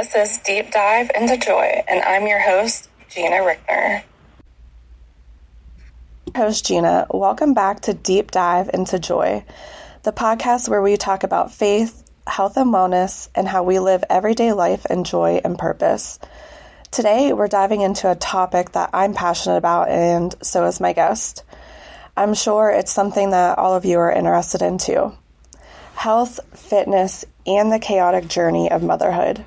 This is Deep Dive into Joy, and I'm your host, Gina Rickner. Host Gina, welcome back to Deep Dive into Joy, the podcast where we talk about faith, health and wellness, and how we live everyday life in joy and purpose. Today, we're diving into a topic that I'm passionate about, and so is my guest. I'm sure it's something that all of you are interested in too. Health, fitness, and the chaotic journey of motherhood.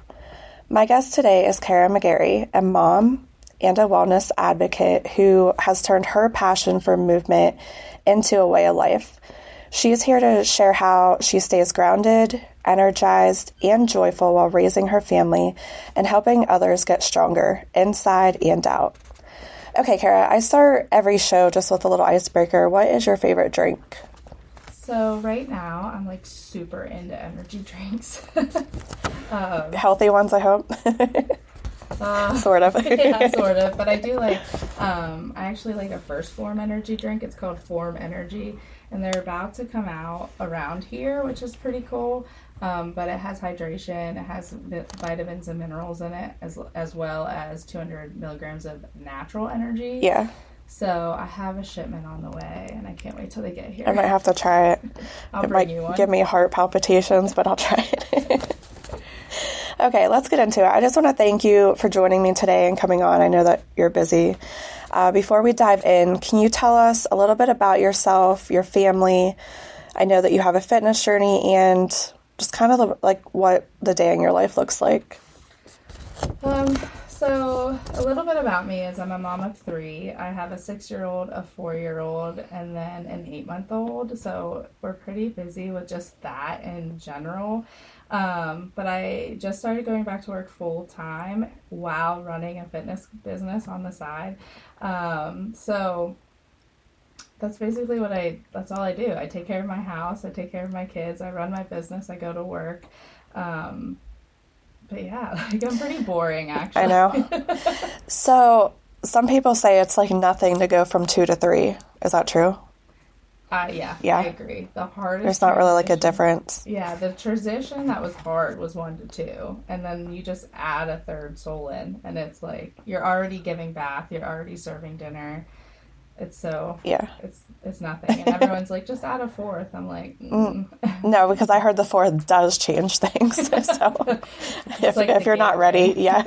My guest today is Kara McGary, a mom and a wellness advocate who has turned her passion for movement into a way of life. She's here to share how she stays grounded, energized, and joyful while raising her family and helping others get stronger inside and out. Okay, Kara, I start every show just with a little icebreaker. What is your favorite drink? So right now, I'm like super into energy drinks. Healthy ones, I hope. Sort of. Yeah, sort of. But I do like, I actually like a First Form energy drink. It's called Form Energy. And they're about to come out around here, which is pretty cool. But it has hydration. It has vitamins and minerals in it, as well as 200 milligrams of natural energy. Yeah. So I have a shipment on the way, and I can't wait till they get here. I might have to try it. I'll it bring might you one. Give me heart palpitations, but I'll try it. Okay, let's get into it. I just want to thank you for joining me today and coming on. I know that you're busy. Before we dive in, can you tell us a little bit about yourself, your family? I know that you have a fitness journey and just kind of like what the day in your life looks like. So a little bit about me is I'm a mom of 3. I have a 6-year-old, a 4-year-old, and then an 8-month-old. So we're pretty busy with just that in general. But I just started going back to work full time while running a fitness business on the side. So that's basically that's all I do. I take care of my house. I take care of my kids. I run my business. I go to work. But yeah, like I'm pretty boring, actually. I know. So some people say it's like nothing to go from 2 to 3. Is that true? Yeah, I agree. The hardest. There's not really like a difference. Yeah, the transition that was hard was 1 to 2, and then you just add a third soul in, and it's like you're already giving bath, you're already serving dinner. It's so it's nothing, and everyone's like, just add a 4th. I'm like, no, because I heard the 4th does change things. So if you're not ready, yeah.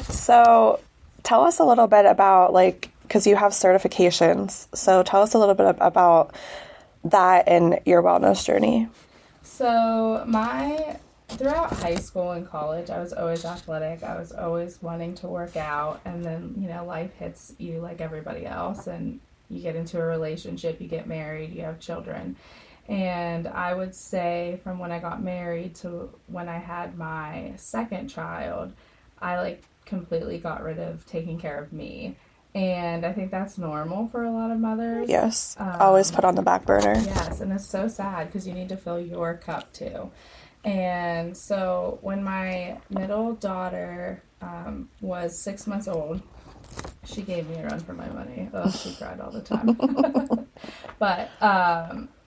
So tell us a little bit about because you have certifications. So tell us a little bit about that and your wellness journey. So throughout high school and college, I was always athletic. I was always wanting to work out. And then, life hits you like everybody else. And you get into a relationship, you get married, you have children. And I would say from when I got married to when I had my second child, I completely got rid of taking care of me. And I think that's normal for a lot of mothers. Yes. Always put on the back burner. Yes. And it's so sad because you need to fill your cup too. And so when my middle daughter was 6 months old, she gave me a run for my money. Oh, she cried all the time. But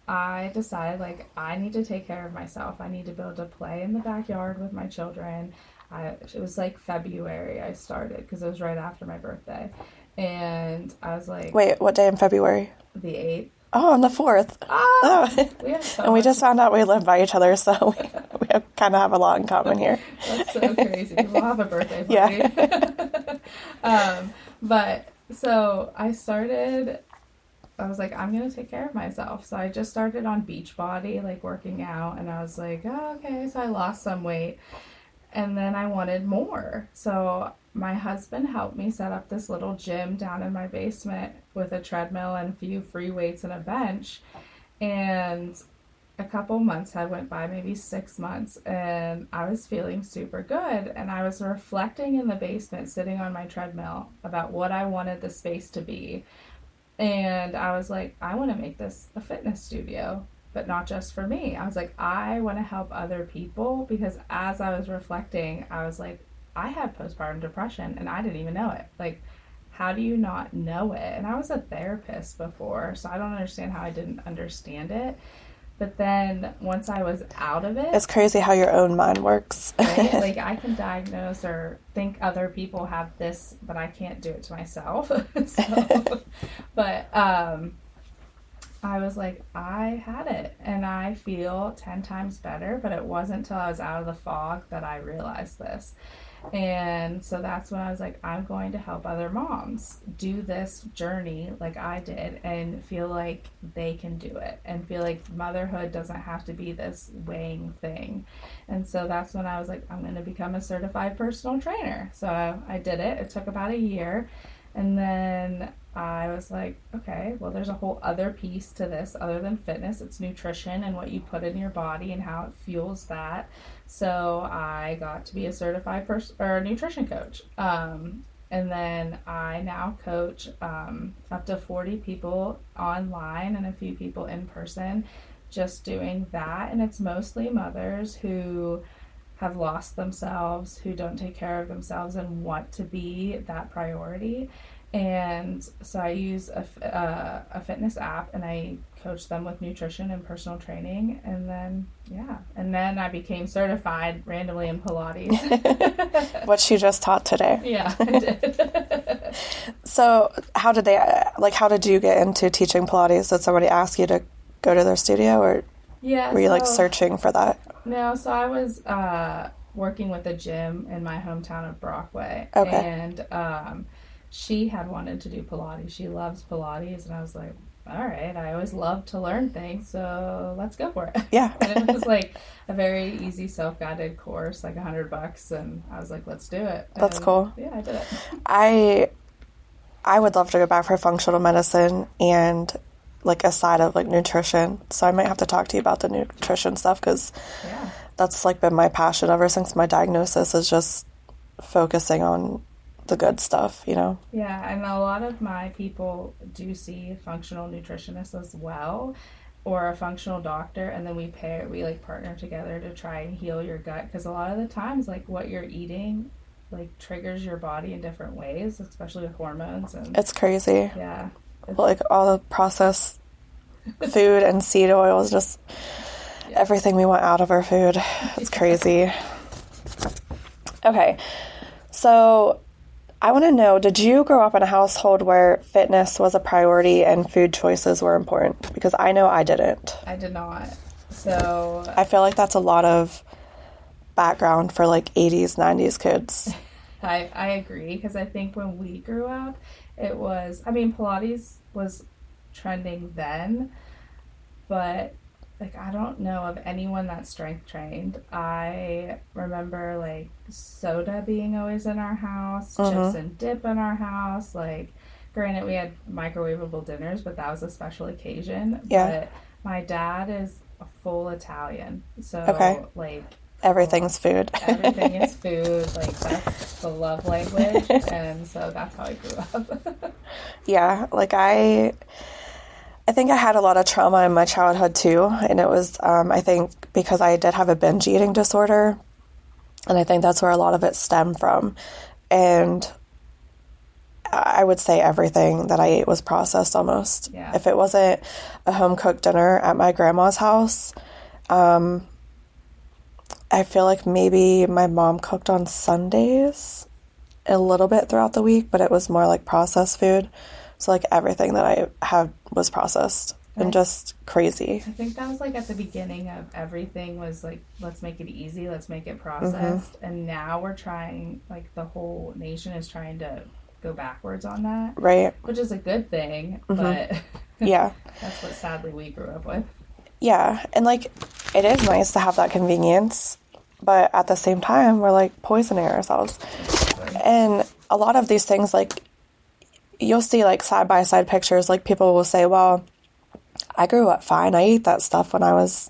I decided I need to take care of myself. I need to be able to play in the backyard with my children. It was February I started because it was right after my birthday. And I was like... Wait, what day in February? The 8th. Oh, on the 4th. Oh. And we just found out we live by each other, so we kind of have a lot in common here. That's so crazy. We'll have a birthday party. Yeah. But so I was like, I'm going to take care of myself. So I just started on Beachbody, working out. And I was like, oh, okay. So I lost some weight. And then I wanted more. So my husband helped me set up this little gym down in my basement with a treadmill and a few free weights and a bench. And a couple months had went by, maybe 6 months, and I was feeling super good. And I was reflecting in the basement, sitting on my treadmill, about what I wanted the space to be. And I was like, I want to make this a fitness studio, but not just for me. I was like, I want to help other people, because as I was reflecting, I was like, I had postpartum depression and I didn't even know it. How do you not know it? And I was a therapist before, so I don't understand how I didn't understand it. But then once I was out of it... It's crazy how your own mind works. Right? Like, I can diagnose or think other people have this, but I can't do it to myself. But I was like, I had it, and I feel 10 times better, but it wasn't until I was out of the fog that I realized this. And so that's when I was like, I'm going to help other moms do this journey like I did and feel like they can do it and feel like motherhood doesn't have to be this weighing thing. And so that's when I was like, I'm going to become a certified personal trainer. So I did it. It took about a year. And then I was like, okay, well, there's a whole other piece to this other than fitness. It's nutrition and what you put in your body and how it fuels that. So I got to be a certified nutrition coach. And then I now coach up to 40 people online and a few people in person just doing that. And it's mostly mothers who have lost themselves, who don't take care of themselves and want to be that priority. And so I use a fitness app and I coach them with nutrition and personal training. And then I became certified randomly in Pilates. What she just taught today. Yeah, I did. So how did you get into teaching Pilates? Did somebody ask you to go to their studio, or were you searching for that? No, so I was working with a gym in my hometown of Brockway. Okay. And she had wanted to do Pilates. She loves Pilates, and I was like, all right, I always love to learn things, so let's go for it. Yeah. And it was like a very easy self-guided course, like $100, and I was like, let's do it. That's cool. Yeah, I did it. I would love to go back for functional medicine and like a side of like nutrition. So I might have to talk to you about the nutrition stuff, because that's like been my passion ever since my diagnosis, is just focusing on the good stuff, you know? Yeah, and a lot of my people do see functional nutritionists as well, or a functional doctor, and then we partner together to try and heal your gut, because a lot of the times like what you're eating like triggers your body in different ways, especially with hormones. And it's crazy. Yeah. Like all the processed food and seed oil is just everything we want out of our food. It's crazy. Okay, so I want to know, did you grow up in a household where fitness was a priority and food choices were important? Because I know I didn't. I did not. So I feel like that's a lot of background for like 80s, 90s kids. I agree, because I think when we grew up, it was, Pilates was trending then, but like, I don't know of anyone that's strength trained. I remember like soda being always in our house, chips and dip in our house. Like, granted, we had microwavable dinners, but that was a special occasion. Yeah. But my dad is a full Italian. So like everything's food. Everything is food. Like, that's the love language. And so that's how I grew up. Yeah. Like I think I had a lot of trauma in my childhood too, and it was, I think, because I did have a binge eating disorder, and I think that's where a lot of it stemmed from. And I would say everything that I ate was processed almost. Yeah. If it wasn't a home-cooked dinner at my grandma's house, I feel like maybe my mom cooked on Sundays a little bit throughout the week, but it was more like processed food. So, like, everything that I had was processed and just crazy. I think that was, like, at the beginning of everything was, like, let's make it easy, let's make it processed. And now we're trying, like, the whole nation is trying to go backwards on that. Right. Which is a good thing, but yeah, that's what, sadly, we grew up with. Yeah, and, like, it is nice to have that convenience, but at the same time, we're, like, poisoning ourselves. And a lot of these things, like, you'll see like side-by-side pictures, like people will say, well, I grew up fine. I ate that stuff when I was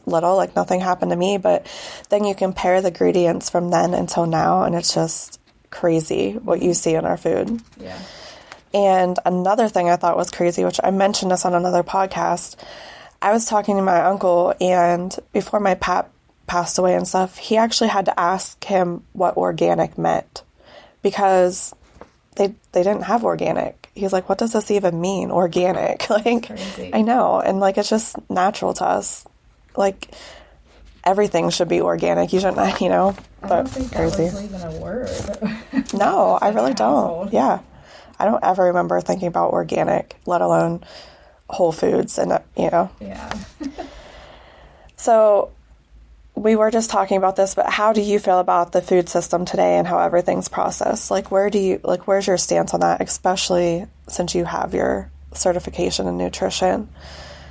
little, like nothing happened to me. But then you compare the ingredients from then until now, and it's just crazy what you see in our food. Yeah. And another thing I thought was crazy, which I mentioned this on another podcast, I was talking to my uncle, and before my pap passed away and stuff, he actually had to ask him what organic meant, because they didn't have organic. He's like, what does this even mean, organic? Like, crazy. I know. And like, it's just natural to us. Like, everything should be organic. You shouldn't, you know, but I don't think crazy. that was even a word. No, I really don't. Yeah. I don't ever remember thinking about organic, let alone whole foods and, you know. Yeah. So we were just talking about this, but how do you feel about the food system today and how everything's processed? Like, where's your stance on that, especially since you have your certification in nutrition?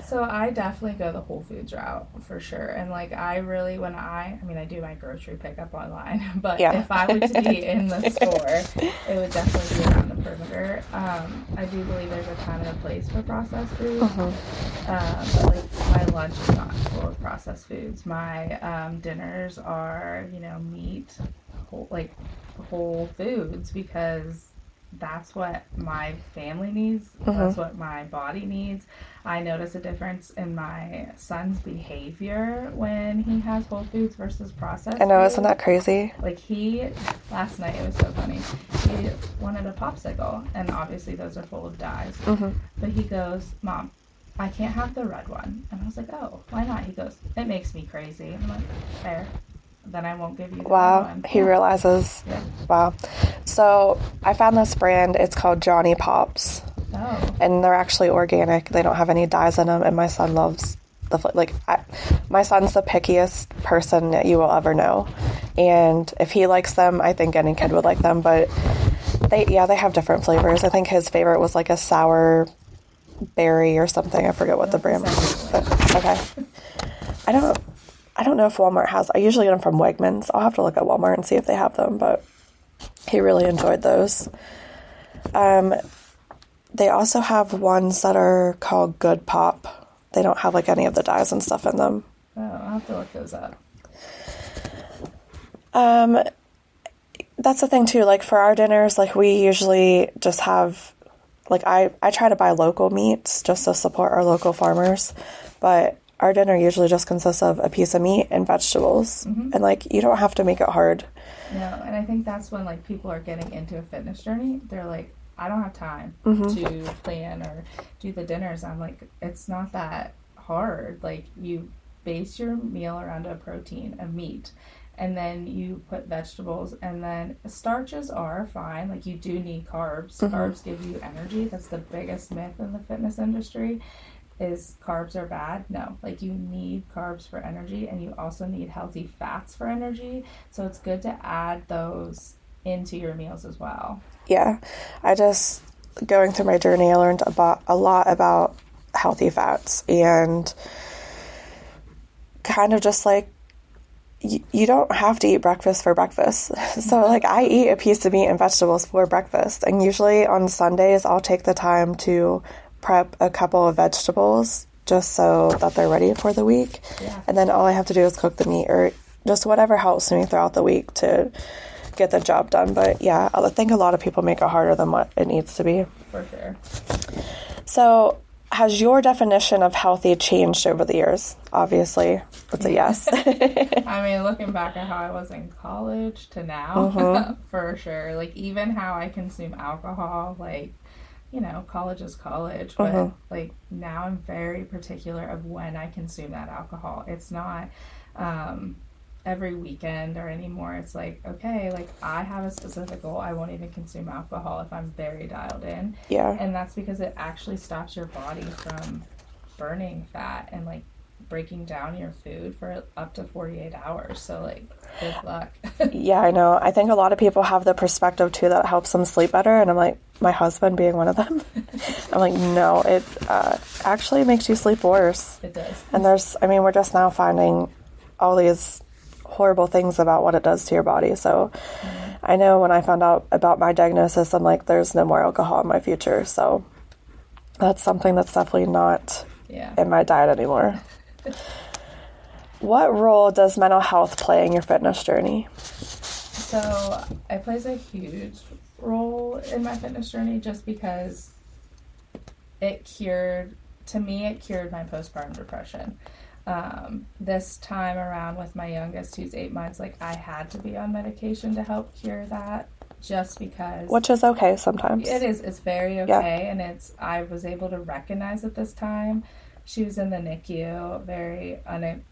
So I definitely go the Whole Foods route for sure. And like I really, I do my grocery pickup online, but if I were to be in the store, it would definitely be around the perimeter. I do believe there's a time and a place for processed food, but like my lunch is not full of processed foods. My dinners are, meat, whole foods, because that's what my family needs. That's what my body needs. I notice a difference in my son's behavior when he has whole foods versus processed I know, food. isn't that crazy? Like last night, it was so funny. He wanted a popsicle, and obviously those are full of dyes. But he goes, Mom, I can't have the red one. And I was like, oh, why not? He goes, it makes me crazy. And I'm like, fair. Then I won't give you the red one. He realizes. Yeah. Wow. So I found this brand. It's called Johnny Pops. Oh. And they're actually organic. They don't have any dyes in them. And my son loves my son's the pickiest person that you will ever know. And if he likes them, I think any kid would like them. But they have different flavors. I think his favorite was like a sour berry or something. I forget what the brand was. But, okay. I don't know if Walmart has. I usually get them from Wegmans. I'll have to look at Walmart and see if they have them. But he really enjoyed those. They also have ones that are called Good Pop. They don't have like any of the dyes and stuff in them. Oh, I'll have to look those up. That's the thing too. Like for our dinners, like we usually just have, like I try to buy local meats just to support our local farmers. But our dinner usually just consists of a piece of meat and vegetables. And like, you don't have to make it hard. No, and I think that's when like people are getting into a fitness journey. They're like, I don't have time to plan or do the dinners. I'm like, it's not that hard. Like you base your meal around a protein, a meat, and then you put vegetables, and then starches are fine. Like you do need carbs. Carbs give you energy. That's the biggest myth in the fitness industry, is carbs are bad. No, like you need carbs for energy, and you also need healthy fats for energy. So it's good to add those into your meals as well. Yeah, I just, going through my journey, I learned a lot about healthy fats, and kind of just like, you don't have to eat breakfast for breakfast. So like I eat a piece of meat and vegetables for breakfast, and usually on Sundays I'll take the time to prep a couple of vegetables just so that they're ready for the week. And then all I have to do is cook the meat, or just whatever helps me throughout the week to get the job done. But yeah, I think a lot of people make it harder than what it needs to be. For sure. So has your definition of healthy changed over the years? Obviously, it's a yes. I mean, looking back at how I was in college to now, for sure. Like even how I consume alcohol, like, college is college, but like now I'm very particular of when I consume that alcohol. It's not every weekend or anymore. It's like, okay, like I have a specific goal. I won't even consume alcohol if I'm very dialed in. Yeah. And that's because it actually stops your body from burning fat and like breaking down your food for up to 48 hours. So like, good luck. Yeah, I know. I think a lot of people have the perspective too that helps them sleep better. And I'm like, my husband being one of them, I'm like, no, it actually makes you sleep worse. It does. And we're just now finding all these horrible things about what it does to your body. So I know when I found out about my diagnosis, I'm like, there's no more alcohol in my future. So that's something that's definitely not in my diet anymore. What role does mental health play in your fitness journey? So it plays a huge role in my fitness journey just because it cured my postpartum depression. This time around with my youngest, who's 8 months, like I had to be on medication to help cure that just because. Which is okay sometimes. It is. It's very okay. Yeah. And I was able to recognize at this time. She was in the NICU very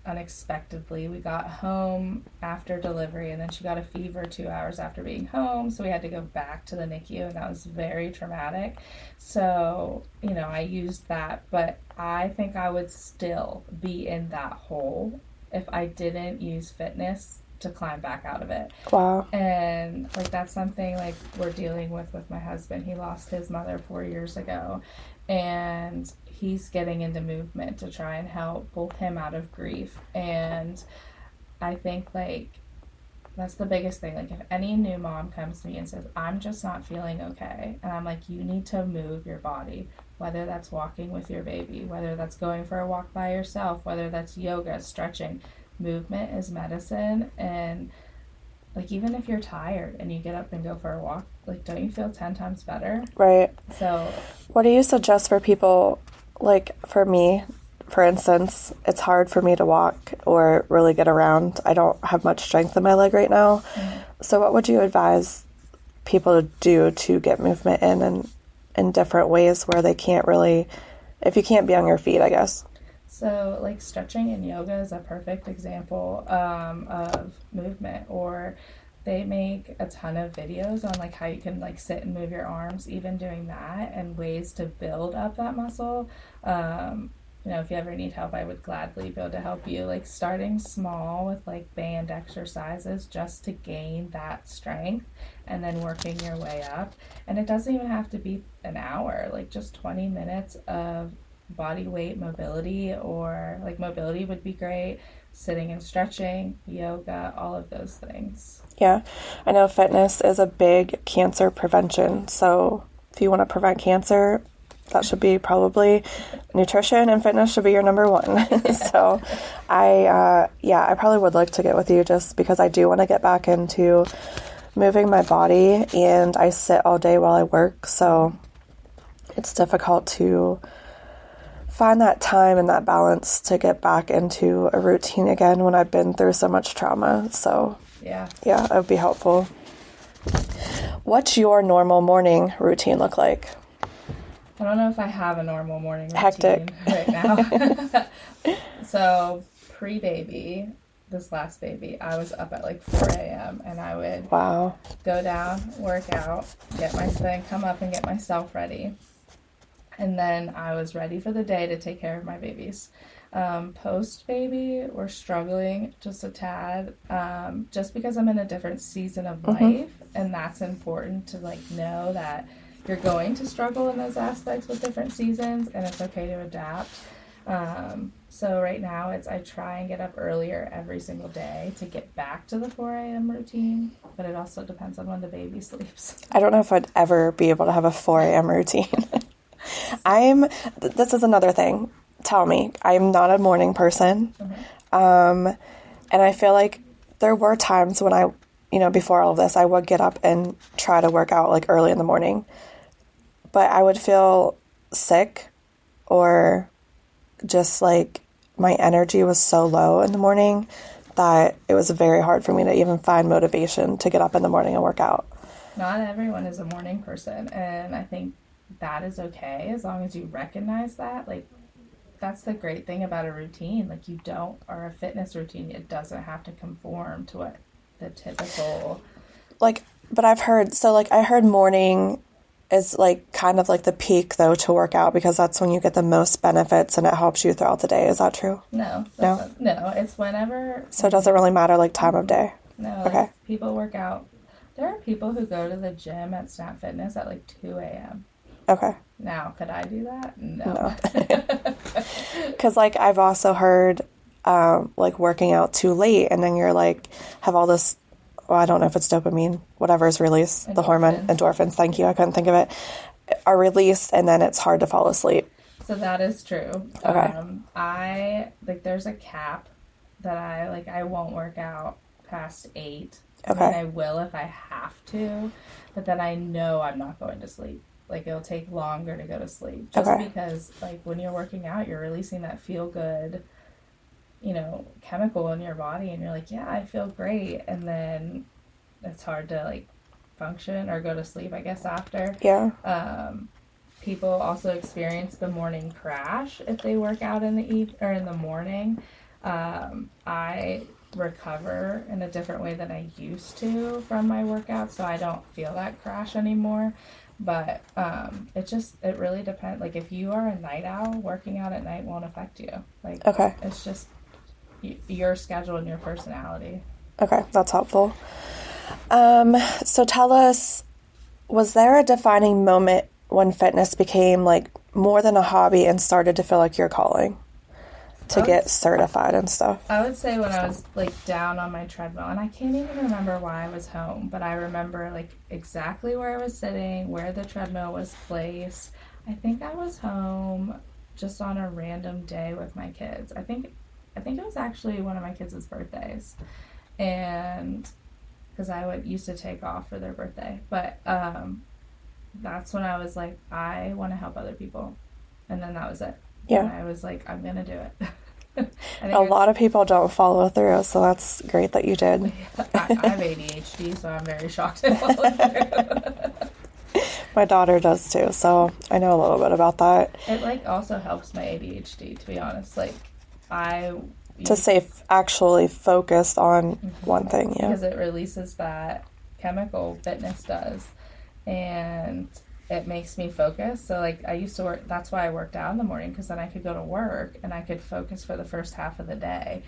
unexpectedly. We got home after delivery, and then she got a fever 2 hours after being home, so we had to go back to the NICU, and that was very traumatic. So, I used that, but I think I would still be in that hole if I didn't use fitness to climb back out of it. Wow. And that's something we're dealing with my husband. He lost his mother 4 years ago, and he's getting into movement to try and help pull him out of grief. And I think that's the biggest thing. If any new mom comes to me and says, I'm just not feeling okay, and I'm like, you need to move your body, whether that's walking with your baby, whether that's going for a walk by yourself, whether that's yoga, stretching. Movement is medicine. And even if you're tired and you get up and go for a walk, don't you feel 10 times better? Right. So what do you suggest for people? For me, for instance, it's hard for me to walk or really get around. I don't have much strength in my leg right now. Mm-hmm. So what would you advise people to do to get movement in different ways where they can't really, if you can't be on your feet, I guess? So, stretching and yoga is a perfect example of movement. Or they make a ton of videos on, how you can, sit and move your arms, even doing that, and ways to build up that muscle. If you ever need help, I would gladly be able to help you. Starting small with, band exercises just to gain that strength, and then working your way up. And it doesn't even have to be an hour, just 20 minutes of body weight mobility, or mobility would be great, sitting and stretching, yoga, all of those things. Yeah, I know fitness is a big cancer prevention, so if you want to prevent cancer, that should be probably nutrition, and fitness should be your number one. So I probably would like to get with you, just because I do want to get back into moving my body, and I sit all day while I work, so it's difficult to find that time and that balance to get back into a routine again when I've been through so much trauma. So yeah, it would be helpful. What's your normal morning routine look like? I don't know if I have a normal morning routine Hectic right now. So pre-baby, this last baby, I was up at 4 a.m. and I would go down, work out, then come up and get myself ready. And then I was ready for the day to take care of my babies. Post-baby, we're struggling just a tad, just because I'm in a different season of life, and that's important to know that you're going to struggle in those aspects with different seasons, and it's okay to adapt. So right now I try and get up earlier every single day to get back to the 4 a.m. routine, but it also depends on when the baby sleeps. I don't know if I'd ever be able to have a 4 a.m. routine. This is another thing. Tell me, I'm not a morning person. And I feel like there were times when before all of this, I would get up and try to work out early in the morning, but I would feel sick, or just my energy was so low in the morning that it was very hard for me to even find motivation to get up in the morning and work out. Not everyone is a morning person, and I think that is okay as long as you recognize that. That's the great thing about a routine. Or a fitness routine, it doesn't have to conform to what the typical. But I've heard, I heard morning is kind of the peak though to work out, because that's when you get the most benefits and it helps you throughout the day. Is that true? No, it's whenever. So it doesn't really matter time of day? No. Okay. People work out. There are people who go to the gym at Snap Fitness at 2 a.m. Okay. Now, could I do that? No. Because I've also heard working out too late, and then you're have all this, I don't know if it's dopamine, whatever is released, the hormone, endorphins, thank you, I couldn't think of it, are released, and then it's hard to fall asleep. So that is true. Okay. There's a cap that I won't work out past 8. Okay. And I will if I have to, but then I know I'm not going to sleep. It'll take longer to go to sleep. Just because, when you're working out, you're releasing that feel-good, chemical in your body, and you're yeah, I feel great. And then it's hard to, function or go to sleep, I guess, after. Yeah. People also experience the morning crash if they work out in the morning. I recover in a different way than I used to from my workout, so I don't feel that crash anymore. But it really depends. Like, if you are a night owl, working out at night won't affect you. Like, okay. It's just your schedule and your personality. Okay, that's helpful. So tell us, was there a defining moment when fitness became like more than a hobby and started to feel like your calling to get certified and stuff? I would say when I was like down on my treadmill, and I can't even remember why I was home, but I remember like exactly where I was sitting, where the treadmill was placed. I think I was home just on a random day with my kids. I think it was actually one of my kids' birthdays, and because used to take off for their birthday, but that's when I was like, I want to help other people. And then that was it. Yeah. And I was like, I'm going to do it. A lot of people don't follow through, so that's great that you did. I have ADHD, so I'm very shocked to follow through. My daughter does too, so I know a little bit about that. It like also helps my ADHD, to be honest. Like, to stay actually focused on one thing, yeah. Because it releases that chemical fitness does. And it makes me focus. So like I used to work, that's why I worked out in the morning, because then I could go to work and I could focus for the first half of the day.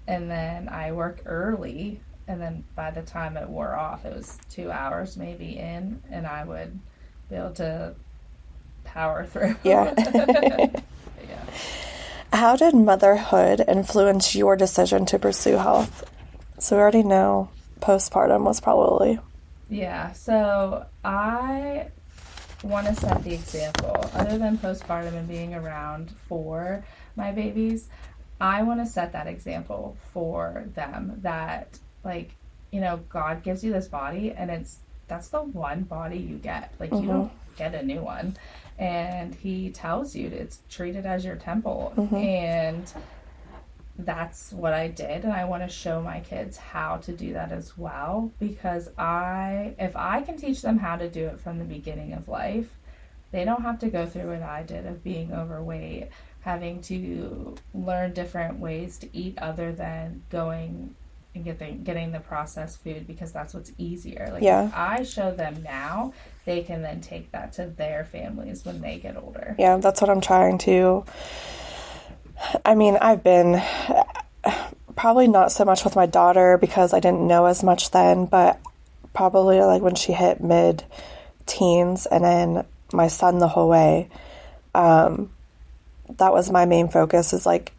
And then I work early, and then by the time it wore off, it was 2 hours maybe in, and I would be able to power through. Yeah. Yeah. How did motherhood influence your decision to pursue health? So we already know postpartum was probably... Yeah, so I want to set the example. Other than postpartum and being around for my babies, I want to set that example for them that, like, God gives you this body, and that's the one body you get. Like, you don't get a new one. And he tells you it's treated as your temple. And that's what I did, and I want to show my kids how to do that as well, because if I can teach them how to do it from the beginning of life, they don't have to go through what I did of being overweight, having to learn different ways to eat other than going and getting the processed food, because that's what's easier. Like, if I show them now, they can then take that to their families when they get older. Yeah, that's what I'm trying to... I mean, I've been probably not so much with my daughter because I didn't know as much then, but probably like when she hit mid-teens, and then my son the whole way, that was my main focus, is like,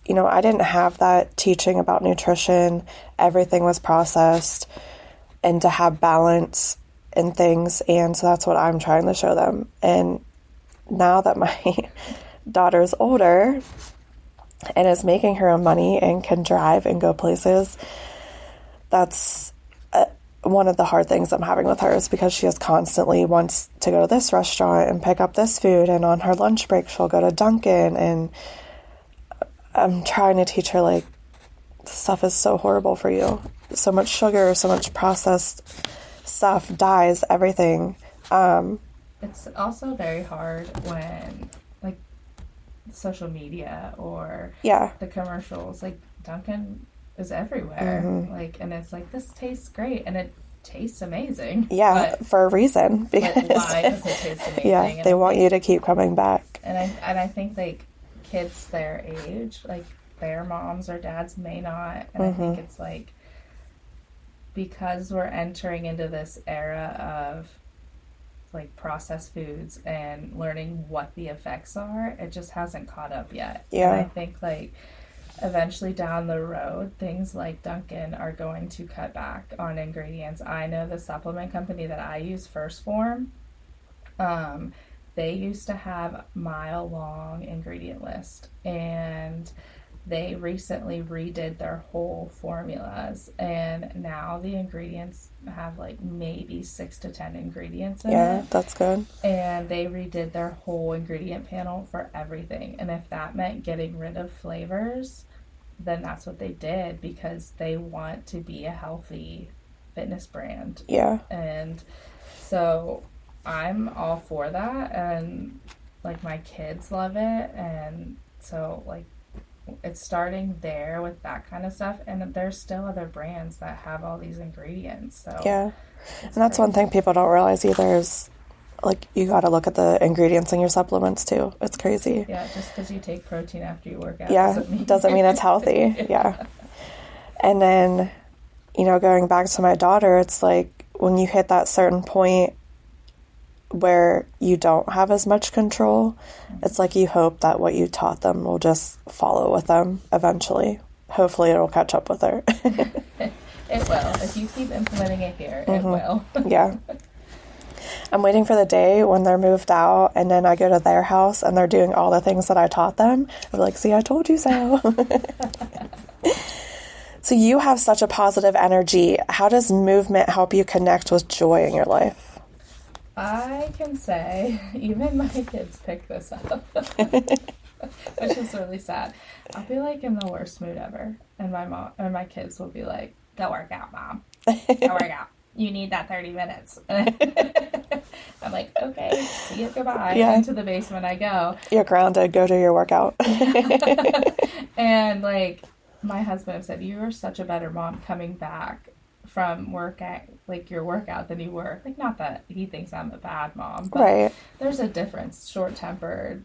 I didn't have that teaching about nutrition. Everything was processed, and to have balance in things. And so that's what I'm trying to show them. And now that my daughter's older and is making her own money and can drive and go places, that's one of the hard things I'm having with her, is because she just constantly wants to go to this restaurant and pick up this food, and on her lunch break she'll go to Dunkin', and I'm trying to teach her, like, stuff is so horrible for you. So much sugar, so much processed stuff, dyes, everything. It's also very hard when, like, social media or the commercials, like, Dunkin' is everywhere. Like, and it's like, this tastes great, and it tastes amazing. Yeah, for a reason. Because why does it taste amazing? Yeah, they want you to keep coming back. And I think, like, kids their age, like, their moms or dads may not. And I think it's like, because we're entering into this era of, like, processed foods and learning what the effects are, it just hasn't caught up yet. Yeah. And I think, like, eventually down the road, things like Dunkin' are going to cut back on ingredients. I know the supplement company that I use, First Form, they used to have mile-long ingredient list, and they recently redid their whole formulas, and now the ingredients have like maybe 6 to 10 ingredients in it. Yeah, that's good. And they redid their whole ingredient panel for everything. And if that meant getting rid of flavors, then that's what they did, because they want to be a healthy fitness brand. Yeah. And so I'm all for that, and like my kids love it, and so like it's starting there with that kind of stuff, and there's still other brands that have all these ingredients. So yeah, and that's one thing people don't realize either is like you got to look at the ingredients in your supplements too. It's crazy. Yeah, just because you take protein after you work out doesn't mean it's healthy. Yeah. And then, you know, going back to my daughter, it's like when you hit that certain point where you don't have as much control, it's like you hope that what you taught them will just follow with them eventually. Hopefully it'll catch up with her. It will. If you keep implementing it here, it will. Yeah. I'm waiting for the day when they're moved out and then I go to their house and they're doing all the things that I taught them. I'm like, see, I told you so. So you have such a positive energy. How does movement help you connect with joy in your life? I can say, even my kids pick this up, which is really sad. I'll be like in the worst mood ever, and my mom or my kids will be like, "Go work out, Mom. Go work out. You need that 30 minutes." I'm like, "Okay, see you, goodbye." Yeah. Into the basement I go. You're grounded. Go do your workout. And like my husband said, "You are such a better mom coming back from your workout than you were." Like, not that he thinks I'm a bad mom, but right. There's a difference. Short-tempered,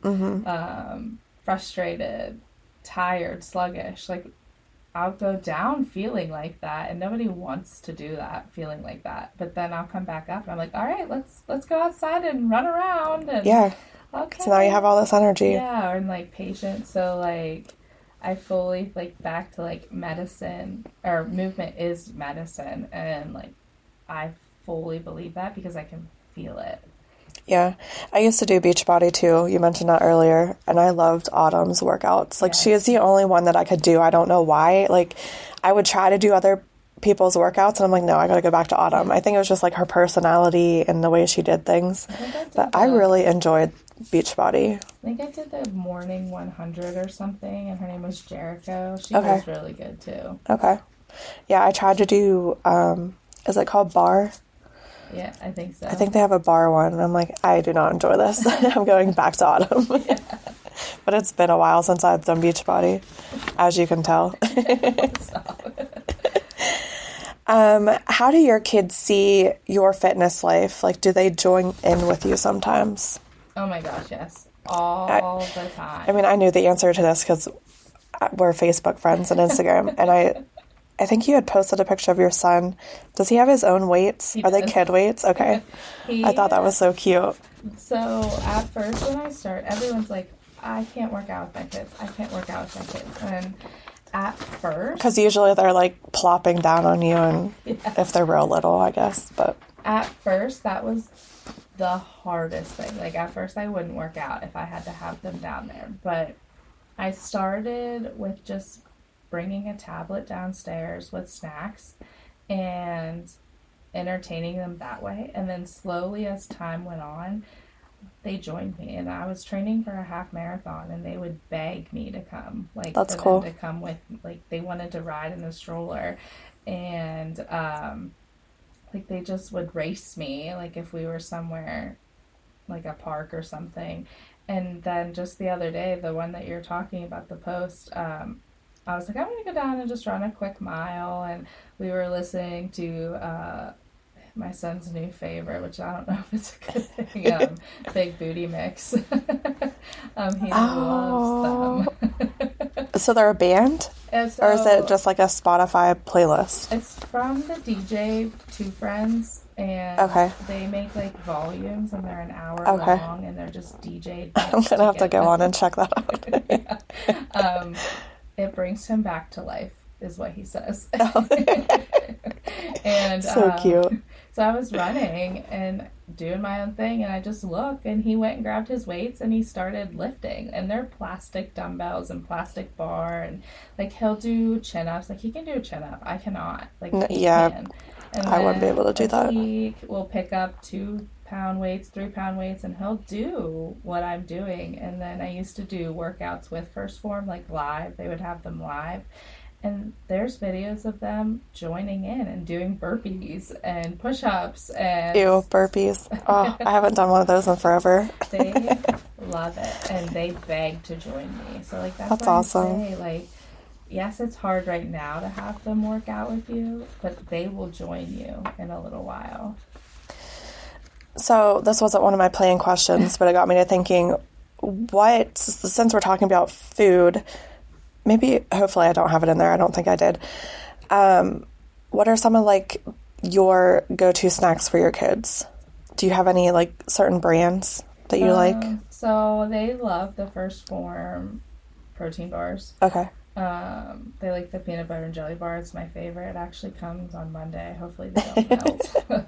frustrated, tired, sluggish. Like, I'll go down feeling like that, and nobody wants to do that, feeling like that. But then I'll come back up, and I'm like, all right, let's go outside and run around. And yeah. Okay. So now you have all this energy. Yeah, and like patience. So like, I fully like back to like medicine, or movement is medicine, and like I fully believe that because I can feel it. Yeah. I used to do Beachbody too. You mentioned that earlier. And I loved Autumn's workouts. Like, she is the only one that I could do. I don't know why. Like, I would try to do other people's workouts, and I'm like, no, I got to go back to Autumn. I think it was just like her personality and the way she did things. I really enjoyed Beachbody. I think I did the morning 100 or something, and her name was Jericho. She was really good too. Okay. Yeah, I tried to do, is it called bar? Yeah, I think so. I think they have a bar one. And I'm like, I do not enjoy this. I'm going back to Autumn. Yeah. But it's been a while since I've done Beachbody, as you can tell. How do your kids see your fitness life? Like, do they join in with you sometimes? Oh my gosh, yes. All the time. I mean, I knew the answer to this because we're Facebook friends on Instagram. And I think you had posted a picture of your son. Does he have his own weights? Are they kid weights? Okay. I thought that was so cute. So at first when I start, everyone's like, I can't work out with my kids. I can't work out with my kids. And at first... Because usually they're like plopping down on you, and if they're real little, I guess. But at first, that was the hardest thing. Like, at first I wouldn't work out if I had to have them down there. But I started with just bringing a tablet downstairs with snacks and entertaining them that way. And then slowly, as time went on, they joined me. And I was training for a half marathon, and they would beg me to come. Like, that's for cool. them to come with, like, they wanted to ride in the stroller. And, like, they just would race me, like, if we were somewhere, like a park or something. And then just the other day, the one that you're talking about, the post, I was like, I'm going to go down and just run a quick mile. And we were listening to my son's new favorite, which I don't know if it's a good thing, Big Booty Mix. He loves them. So they're a band? Or is it just like a Spotify playlist? It's from the DJ Two Friends. And they make like volumes, and they're an hour long, and they're just DJ'd. I'm going to have to go on and check that out. It brings him back to life, is what he says. And so cute. So I was running and doing my own thing, and I just looked, and he went and grabbed his weights, and he started lifting. And they're plastic dumbbells and plastic bar, and like he'll do chin-ups. Like, he can do a chin-up. I cannot. Like, he can. And I wouldn't be able to do that. He will pick up 2-pound weights, 3-pound weights, and he'll do what I'm doing. And then I used to do workouts with First Form, like live. They would have them live. And there's videos of them joining in and doing burpees and push-ups and... Ew, burpees. Oh, I haven't done one of those in forever. They love it, and they beg to join me. So, like, that's why awesome. I say, like, yes, it's hard right now to have them work out with you, but they will join you in a little while. So this wasn't one of my planned questions, but it got me to thinking, since we're talking about food, hopefully I don't have it in there. I don't think I did. What are some of, like, your go-to snacks for your kids? Do you have any, like, certain brands that you like? So they love the First Form protein bars. Okay. They like the peanut butter and jelly bar. It's my favorite. It actually comes on Monday. Hopefully they don't melt.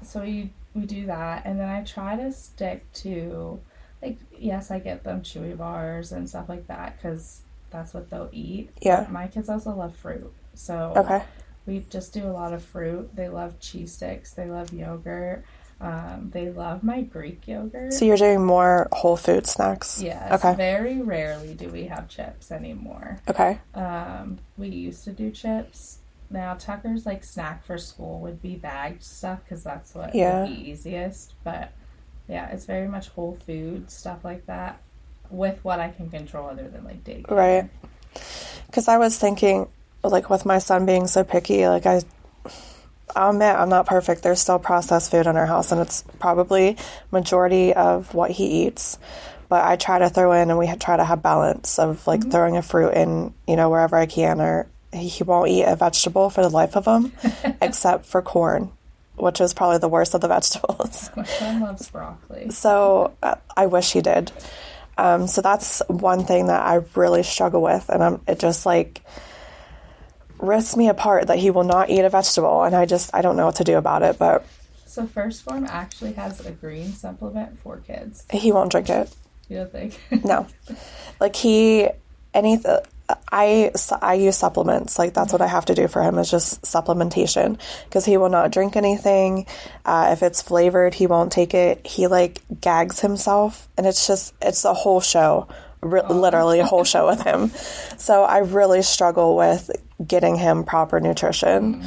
So we do that, and then I try to stick to, like, yes, I get them chewy bars and stuff like that because that's what they'll eat. Yeah. But my kids also love fruit, so okay. We just do a lot of fruit. They love cheese sticks. They love yogurt. They love my Greek yogurt. So you're doing more whole food snacks? Yes. Okay. Very rarely do we have chips anymore. Okay. We used to do chips. Now, Tucker's, like, snack for school would be bagged stuff because that's what would be easiest. But, yeah, it's very much whole food, stuff like that, with what I can control other than, like, daycare. Right. Because I was thinking, like, with my son being so picky, like, I'll admit I'm not perfect. There's still processed food in our house, and it's probably majority of what he eats. But I try to throw in, and we try to have balance of, like, throwing a fruit in, you know, wherever I can, or he won't eat a vegetable for the life of him, except for corn, which is probably the worst of the vegetables. My son loves broccoli. So I wish he did. So that's one thing that I really struggle with, and it just, like, rips me apart that he will not eat a vegetable, and I don't know what to do about it. But so First Form actually has a green supplement for kids. He won't drink it. You don't think? No. Like, I use supplements. Like, that's what I have to do for him, is just supplementation, because he will not drink anything. If it's flavored, he won't take it. He, like, gags himself, and it's a whole show, literally a whole show with him. So I really struggle with getting him proper nutrition.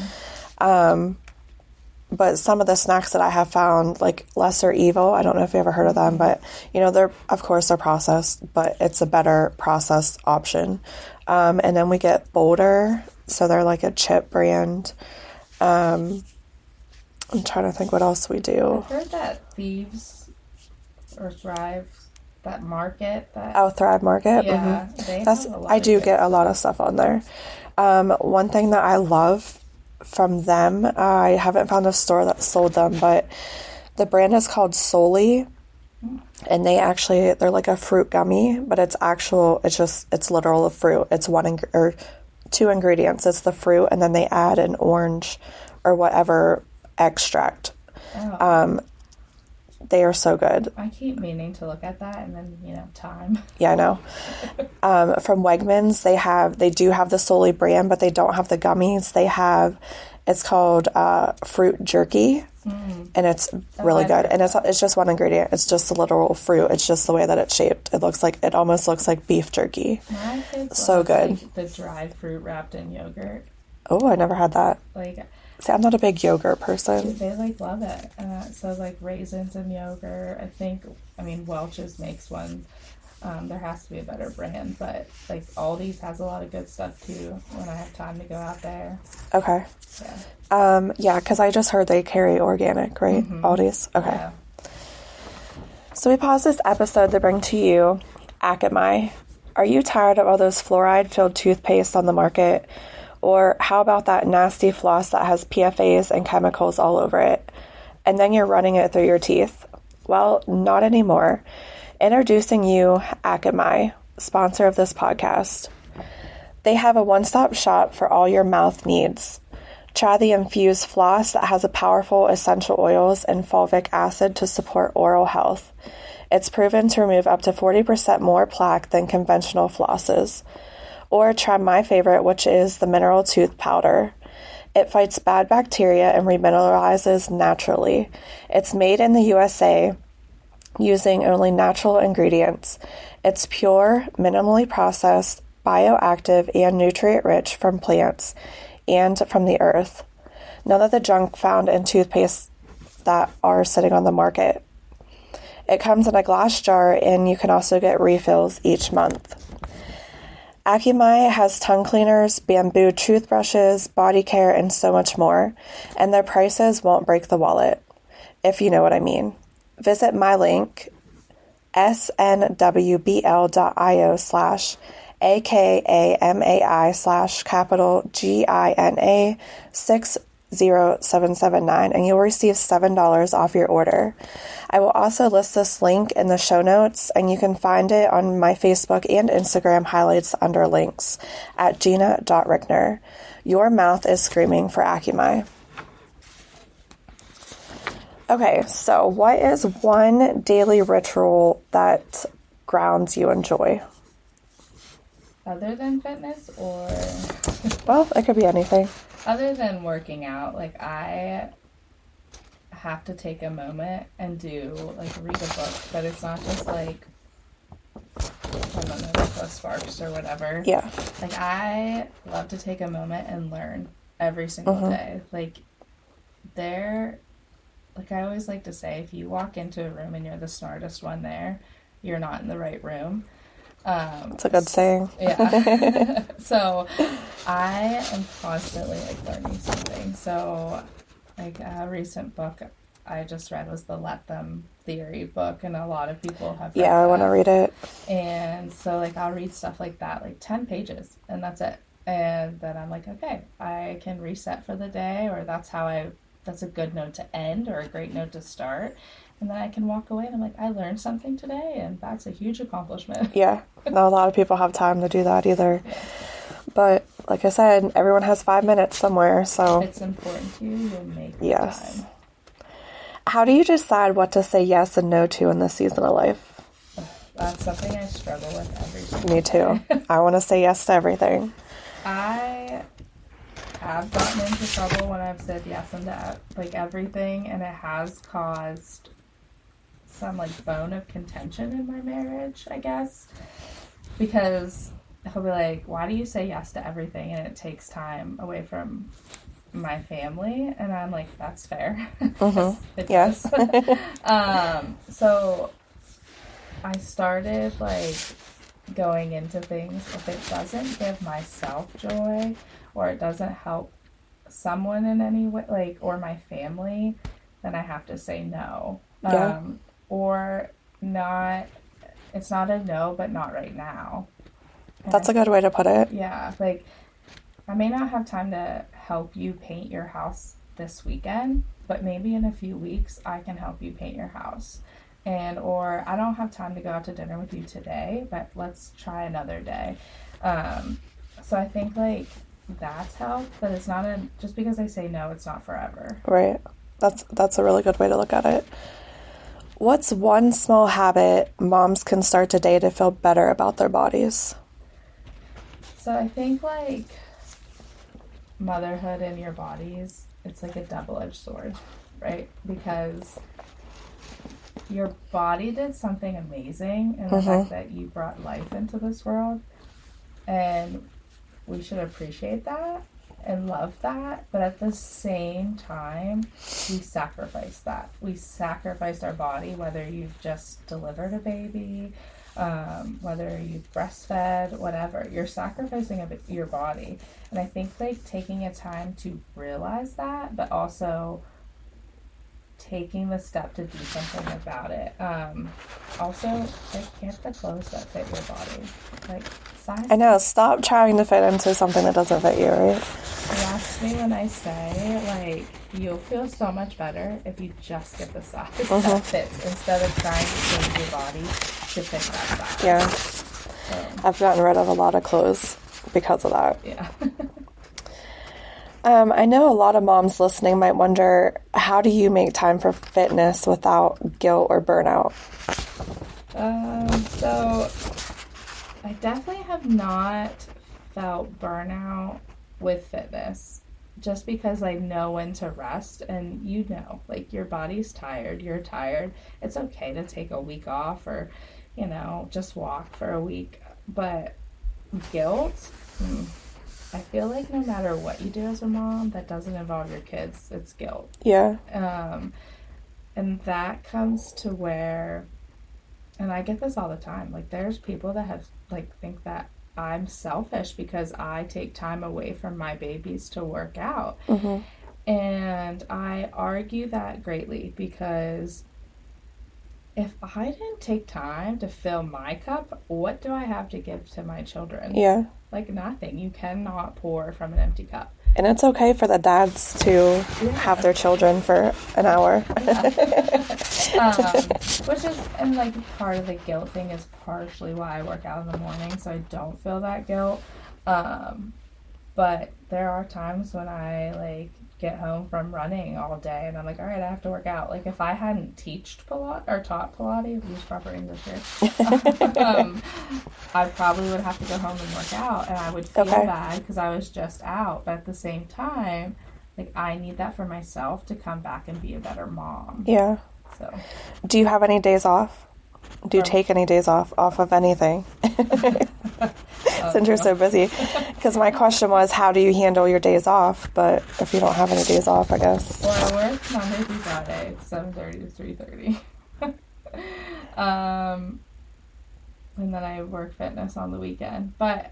But some of the snacks that I have found, like Lesser Evil, I don't know if you ever heard of them, but, you know, they're processed, but it's a better processed option. And then we get Boulder, so they're like a chip brand. I'm trying to think what else we do. I've heard that Thieves or Thrive, that market. Thrive Market? Yeah. Mm-hmm. I do get a lot of stuff on there. One thing that I love from them, I haven't found a store that sold them, but the brand is called Solely, and they're like a fruit gummy, but it's literal fruit. It's two ingredients. It's the fruit, and then they add an orange or whatever extract. They are so good. I keep meaning to look at that, and then, you know, time. Yeah, I know. From Wegmans, they do have the Solely brand, but they don't have the gummies. It's called fruit jerky, and it's really good. And it's just one ingredient. It's just a literal fruit. It's just the way that it's shaped. It almost looks like beef jerky. My kids so good. Like, the dried fruit wrapped in yogurt. Oh, I never had that. Like, see, I'm not a big yogurt person. They, like, love it. So, like, raisins and yogurt. Welch's makes one. There has to be a better brand, but, like, Aldi's has a lot of good stuff too when I have time to go out there. Okay. Yeah. Because I just heard they carry organic, right? Mm-hmm. Aldi's? Okay. Yeah. So we paused this episode to bring to you Akamai. Are you tired of all those fluoride-filled toothpaste on the market? Or how about that nasty floss that has PFAs and chemicals all over it, and then you're running it through your teeth? Well, not anymore. Introducing you Akamai, sponsor of this podcast. They have a one-stop shop for all your mouth needs. Try the infused floss that has a powerful essential oils and fulvic acid to support oral health. It's proven to remove up to 40% more plaque than conventional flosses. Or try my favorite, which is the mineral tooth powder. It fights bad bacteria and remineralizes naturally. It's made in the USA using only natural ingredients. It's pure, minimally processed, bioactive and nutrient-rich from plants and from the earth. None of the junk found in toothpaste that are sitting on the market. It comes in a glass jar, and you can also get refills each month. Acumi has tongue cleaners, bamboo toothbrushes, body care, and so much more, and their prices won't break the wallet, if you know what I mean. Visit my link, snwbl.io/AKAMAI/GINA60779, and you'll receive $7 off your order. I will also list this link in the show notes, and you can find it on my Facebook and Instagram highlights under links at gina.rickner. Your mouth is screaming for Acumi. Okay, so what is one daily ritual that grounds you in joy? Other than fitness, or? Well, it could be anything. Other than working out, like, I have to take a moment and read a book, but it's not just like, I don't know, like a Sparks or whatever. Yeah. Like, I love to take a moment and learn every single day. Like, I always like to say, if you walk into a room and you're the smartest one there, you're not in the right room. That's a good saying. Yeah. So I am constantly learning something. So a recent book I just read was the Let Them Theory book, and a lot of people have read I want to read it. And so I'll read stuff like that, 10 pages, and that's it. And then I'm like, okay, I can reset for the day, or that's a good note to end, or a great note to start. And then I can walk away and I'm like, I learned something today, and that's a huge accomplishment. Yeah. Not a lot of people have time to do that either. Yeah. But like I said, everyone has 5 minutes somewhere, so it's important to you to make the time. How do you decide what to say yes and no to in this season of life? That's something I struggle with every single Me too. day. I want to say yes to everything. I have gotten into trouble when I've said yes to everything, and it has caused some bone of contention in my marriage, I guess, because he'll be like, why do you say yes to everything and it takes time away from my family? And I'm like, that's fair. Yes. So I started going into things, if it doesn't give myself joy, or it doesn't help someone in any way, or my family, then I have to say no. Or not, it's not a no, but not right now. And that's a good way to put it. Yeah. I may not have time to help you paint your house this weekend, but maybe in a few weeks I can help you paint your house. Or I don't have time to go out to dinner with you today, but let's try another day. So I think that's helped, but it's not just because I say no, it's not forever. Right. That's a really good way to look at it. What's one small habit moms can start today to feel better about their bodies? So I think motherhood and your bodies, it's a double-edged sword, right? Because your body did something amazing in the fact that you brought life into this world, and we should appreciate that and love that, but at the same time, we sacrifice that. We sacrificed our body, whether you've just delivered a baby, whether you've breastfed, whatever. You're sacrificing your body. And I think taking a time to realize that, but also taking the step to do something about it. Also, get the clothes that fit your body. Size. I know, stop trying to fit into something that doesn't fit you, right? Trust me when I say, you'll feel so much better if you just get the size that fits, instead of trying to change your body to fit that size. Yeah. So. I've gotten rid of a lot of clothes because of that. Yeah. I know a lot of moms listening might wonder, how do you make time for fitness without guilt or burnout? So I definitely have not felt burnout with fitness, just because I know when to rest, and your body's tired, you're tired. It's okay to take a week off, or, just walk for a week, but Guilt. I feel like no matter what you do as a mom that doesn't involve your kids, it's guilt. Yeah. And that comes to where, and I get this all the time, like there's people that have like think that I'm selfish because I take time away from my babies to work out. Mm-hmm. And I argue that greatly because if I didn't take time to fill my cup, what do I have to give to my children? Yeah. Like nothing. You cannot pour from an empty cup. And it's okay for the dads to have their children for an hour. Which is, and like part of the guilt thing is partially why I work out in the morning, so I don't feel that guilt. But there are times when I like get home from running all day and I'm like, all right, I have to work out. Like if I hadn't taught Pilates, use proper English here, I probably would have to go home and work out, and I would feel bad because I was just out. But at the same time, like I need that for myself to come back and be a better mom. Yeah. So, do you have any days off? Do you take any days off of anything? Since you're so busy. Because my question was, how do you handle your days off? But if you don't have any days off, I guess. Well, I work Monday through Friday, 7:30 to 3:30. And then I work fitness on the weekend. But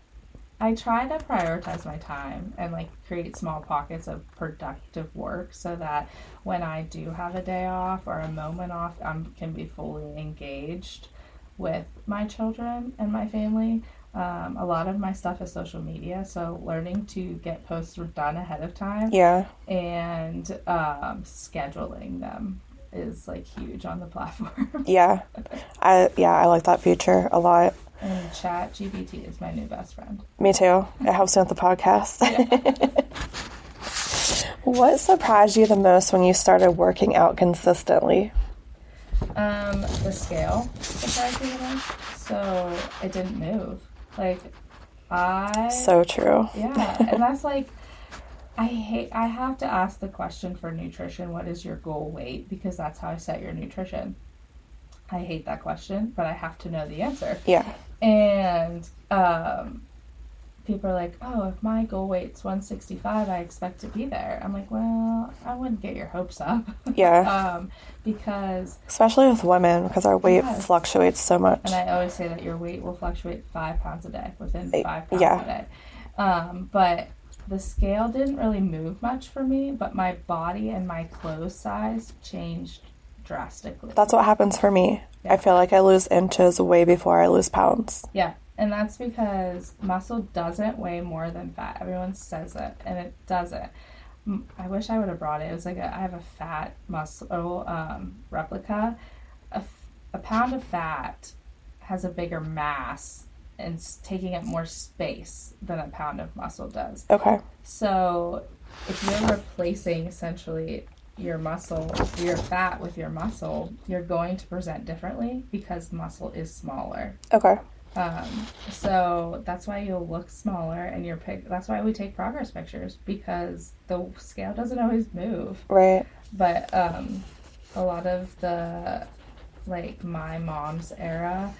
I try to prioritize my time and like create small pockets of productive work so that when I do have a day off or a moment off, I can be fully engaged with my children and my family. A lot of my stuff is social media, so learning to get posts done ahead of time, and scheduling them is like huge on the platform. I like that feature a lot. And ChatGPT is my new best friend. Me too. It helps me with the podcast. What surprised you the most when you started working out consistently? The scale surprised me the most. So it didn't move. Like So true. Yeah, and that's like, I have to ask the question for nutrition, what is your goal weight? Because that's how I set your nutrition. I hate that question, but I have to know the answer. Yeah. And people are like, oh, if my goal weight's 165, I expect to be there. I'm like, well, I wouldn't get your hopes up. Yeah. Because... especially with women, because our weight fluctuates so much. And I always say that your weight will fluctuate 5 pounds a day, within 5 pounds a day. But the scale didn't really move much for me, but my body and my clothes size changed drastically. That's what happens for me. Yeah. I feel like I lose inches way before I lose pounds. Yeah. And that's because muscle doesn't weigh more than fat. Everyone says it, and it doesn't. I wish I would have brought it. It was like I have a fat muscle replica. A pound of fat has a bigger mass and taking up more space than a pound of muscle does. Okay. So if you're replacing essentially your fat with your muscle, you're going to present differently because muscle is smaller. Okay. So that's why you'll look smaller, and that's why we take progress pictures, because the scale doesn't always move. Right. But a lot of the, like, my mom's era,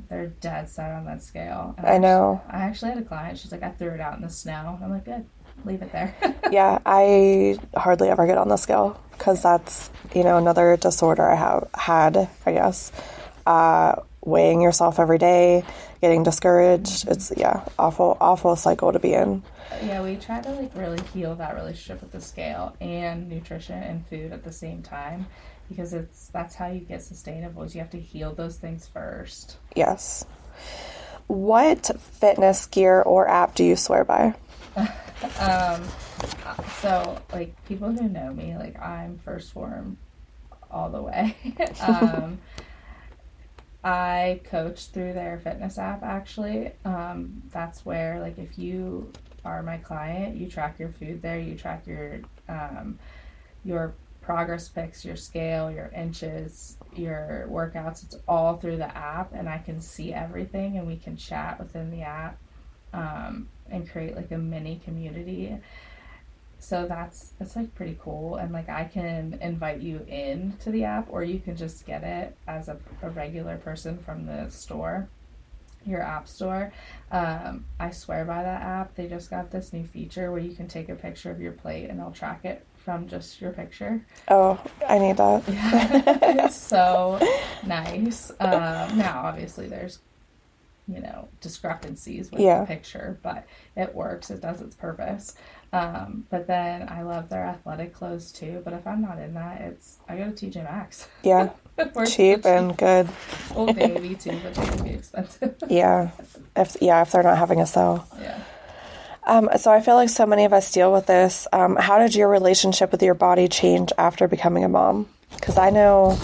they're dead set on that scale. And I know. I actually had a client, she's like, I threw it out in the snow. I'm like, good, leave it there. Yeah, I hardly ever get on the scale because that's, another disorder I had, I guess. Weighing yourself every day, getting discouraged. It's, awful cycle to be in. Yeah, we try to, like, really heal that relationship with the scale and nutrition and food at the same time, because that's how you get sustainable, is you have to heal those things first. Yes. What fitness gear or app do you swear by? So, like, people who know me, like, I'm First Form all the way. I coach through their fitness app, actually. That's where, like, if you are my client, you track your food there, you track your progress pics, your scale, your inches, your workouts. It's all through the app, and I can see everything, and we can chat within the app, and create, like, a mini community. So that's like pretty cool, and like I can invite you in to the app, or you can just get it as a regular person from the store. your app store. I swear by that app. They just got this new feature where you can take a picture of your plate and they'll track it from just your picture. Oh, I need that. Yeah, it's so nice. Now, obviously, there's, discrepancies with the picture, but it works. It does its purpose. But then I love their athletic clothes too. But if I'm not in that, I go to TJ Maxx. Yeah. Cheap and good. Old Navy too, but they can be expensive. Yeah. If they're not having a sale. Yeah. So I feel like so many of us deal with this. How did your relationship with your body change after becoming a mom? Because I know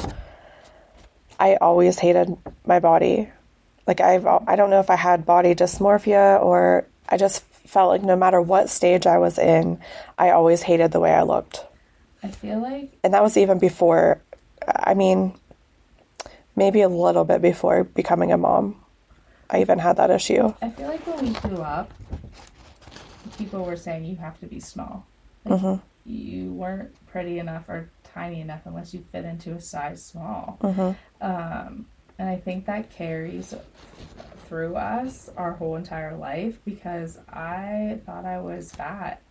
I always hated my body. Like I don't know if I had body dysmorphia or I just felt like no matter what stage I was in, I always hated the way I looked. I feel like... And that was even before, maybe a little bit before becoming a mom. I even had that issue. I feel like when we grew up, people were saying you have to be small. Like, you weren't pretty enough or tiny enough unless you fit into a size small. And I think that carries through us our whole entire life because I thought I was fat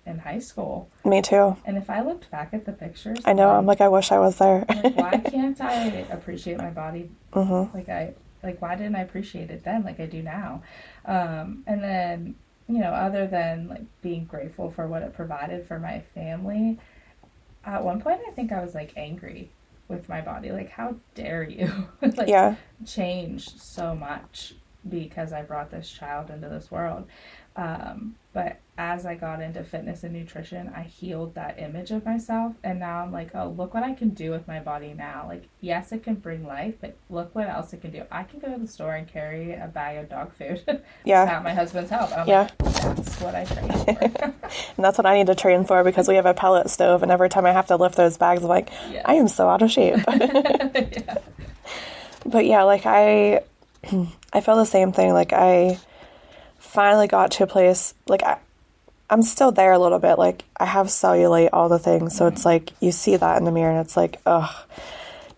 in high school. Me too. And if I looked back at the pictures... I know, I'm like, I wish I was there. Like, why can't I appreciate my body? Why didn't I appreciate it then like I do now? And then, other than like being grateful for what it provided for my family, at one point I think I was like angry with my body. Like, how dare you change so much because I brought this child into this world. But as I got into fitness and nutrition, I healed that image of myself. And now I'm like, oh, look what I can do with my body now. Like, yes, it can bring life, but look what else it can do. I can go to the store and carry a bag of dog food without my husband's help. I'm like, that's what I train for. And that's what I need to train for because we have a pellet stove. And every time I have to lift those bags, I'm like, I am so out of shape. But yeah, like I feel the same thing. Like I finally got to a place, like I'm still there a little bit. Like I have cellulite, all the things. So it's like, you see that in the mirror and it's like, ugh,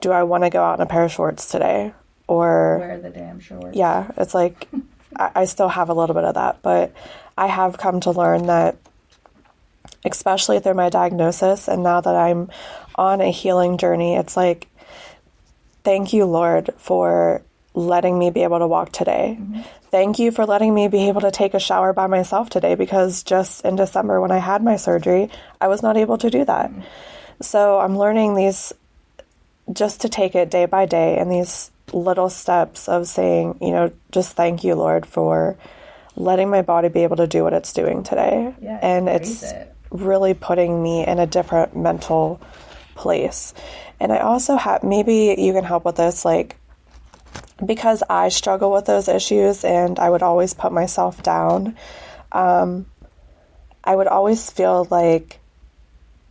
do I want to go out in a pair of shorts today? Or wear the damn shorts. Yeah. It's like, I still have a little bit of that, but I have come to learn that, especially through my diagnosis. And now that I'm on a healing journey, it's like, thank you, Lord, for letting me be able to walk today. Thank you for letting me be able to take a shower by myself today because just in December when I had my surgery, I was not able to do that. So I'm learning these, just to take it day by day and these little steps of saying, just thank you, Lord, for letting my body be able to do what it's doing today. Yeah, and it's really putting me in a different mental place. And I also have, maybe you can help with this, like, because I struggle with those issues and I would always put myself down, I would always feel like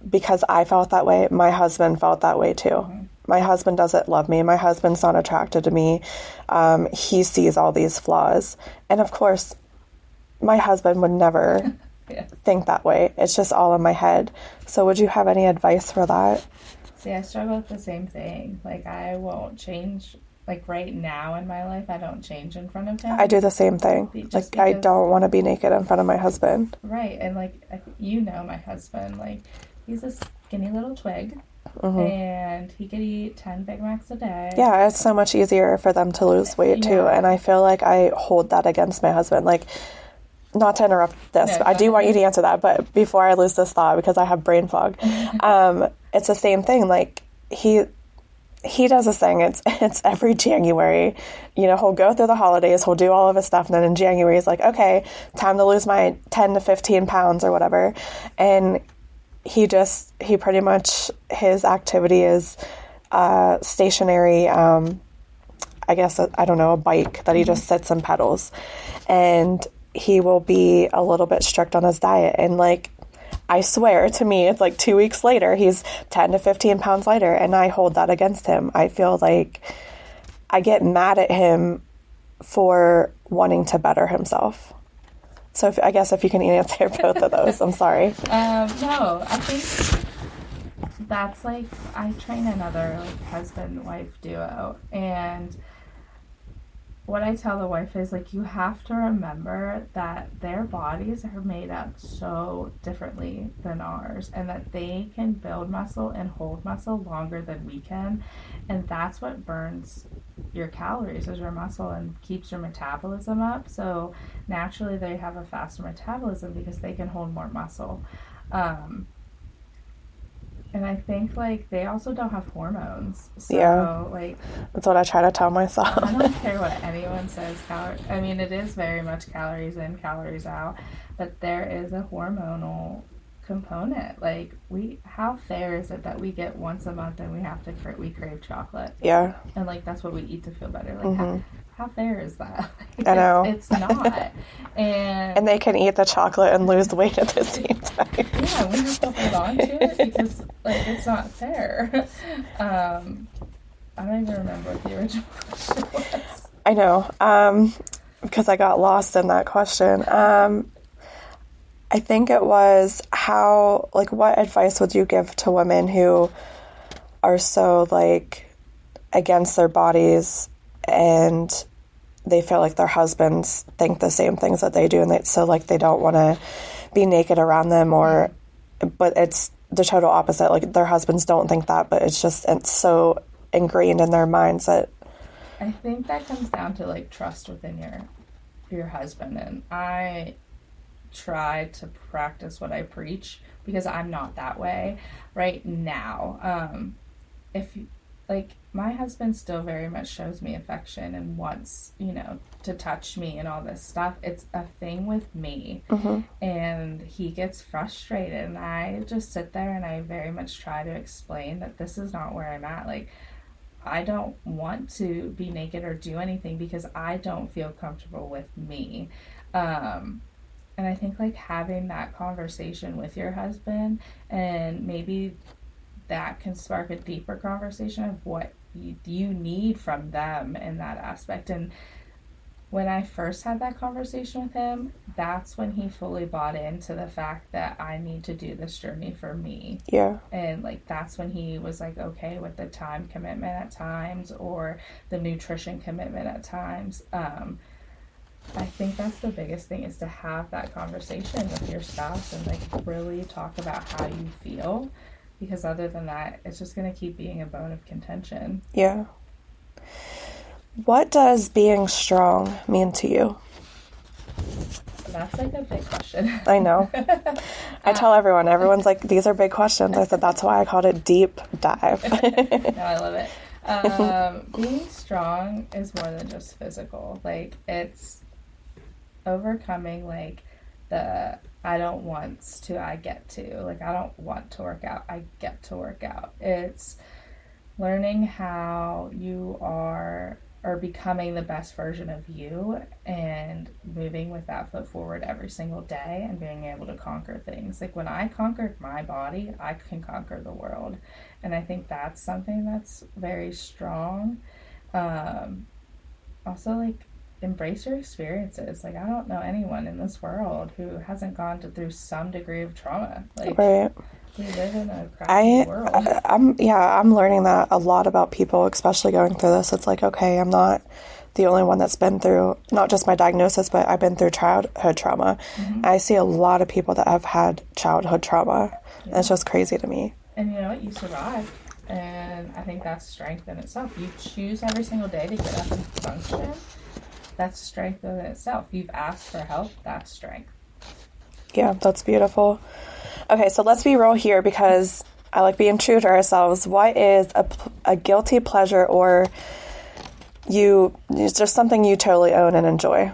because I felt that way, my husband felt that way too. My husband doesn't love me. My husband's not attracted to me. He sees all these flaws. And of course, my husband would never think that way. It's just all in my head. So would you have any advice for that? See, I struggle with the same thing. Like, I won't change. Like, right now in my life, I don't change in front of him. I do the same thing. Like, I don't want to be naked in front of my husband. Right. And, like, my husband, like, he's a skinny little twig. And he could eat 10 Big Macs a day. Yeah, it's so much easier for them to lose weight, too. And I feel like I hold that against my husband. Like, not to interrupt this, but I do want you to answer that. But before I lose this thought, because I have brain fog, it's the same thing. Like, he does this thing. It's every January. He'll go through the holidays. He'll do all of his stuff. And then in January, he's like, okay, time to lose my 10 to 15 pounds or whatever. And he pretty much, his activity is stationary, I guess, I don't know, a bike that he just sits and pedals. And he will be a little bit strict on his diet. And like, I swear to me, it's like 2 weeks later, he's 10 to 15 pounds lighter. And I hold that against him. I feel like I get mad at him for wanting to better himself. So I guess if you can answer both of those, I'm sorry. No, I think that's like, I train another like husband-wife duo, and what I tell the wife is, like, you have to remember that their bodies are made up so differently than ours, and that they can build muscle and hold muscle longer than we can. And that's what burns your calories, is your muscle, and keeps your metabolism up. So naturally they have a faster metabolism because they can hold more muscle. And I think, like, they also don't have hormones. So, like... That's what I try to tell myself. I don't care what anyone says. I mean, it is very much calories in, calories out. But there is a hormonal component. Like, how fair is it that we get once a month and we crave chocolate? Yeah. And, like, that's what we eat to feel better. Like, how fair is that? Like, I know. It's not. And they can eat the chocolate and lose weight at the same time. Yeah, we have to hold on to it because, like, it's not fair. I don't even remember what the original question was. I know, because I got lost in that question. I think it was what advice would you give to women who are so, like, against their bodies, and they feel like their husbands think the same things that they do, and they don't want to be naked around them, but it's the total opposite. Like, their husbands don't think that, but it's so ingrained in their minds that... I think that comes down to, like, trust within your husband, and I try to practice what I preach because I'm not that way right now. My husband still very much shows me affection and wants, to touch me and all this stuff. It's a thing with me. And he gets frustrated, and I just sit there and I very much try to explain that this is not where I'm at. Like, I don't want to be naked or do anything because I don't feel comfortable with me. And I think, like, having that conversation with your husband, and maybe that can spark a deeper conversation of what you need from them in that aspect. And when I first had that conversation with him, that's when he fully bought into the fact that I need to do this journey for me. Yeah. And, like, that's when he was, like, okay with the time commitment at times, or the nutrition commitment at times. I think that's the biggest thing, is to have that conversation with your spouse and, like, really talk about how you feel. Because other than that, it's just going to keep being a bone of contention. Yeah. What does being strong mean to you? That's, like, a big question. I know. I tell everyone's like, these are big questions. I said, that's why I called it Deep Dive. No, I love it. Being strong is more than just physical. Like, it's overcoming, like, I don't want to, I get to. Like, I don't want to work out, I get to work out. It's learning how you are becoming the best version of you, and moving with that foot forward every single day, and being able to conquer things. Like, when I conquered my body, I can conquer the world. And I think that's something that's very strong. Also, like, embrace your experiences. Like, I don't know anyone in this world who hasn't gone through some degree of trauma. Like, right. We live in a crappy world. I'm learning that a lot about people, especially going through this. It's like, okay, I'm not the only one that's been through, not just my diagnosis, but I've been through childhood trauma. I see a lot of people that have had childhood trauma. Yeah. And it's just crazy to me. And you know what? You survived. And I think that's strength in itself. You choose every single day to get up and function. That's strength in itself. You've asked for help. That's strength. Yeah, that's beautiful. Okay, so let's be real here, because I like being true to ourselves. What is a guilty pleasure, or it's just something you totally own and enjoy?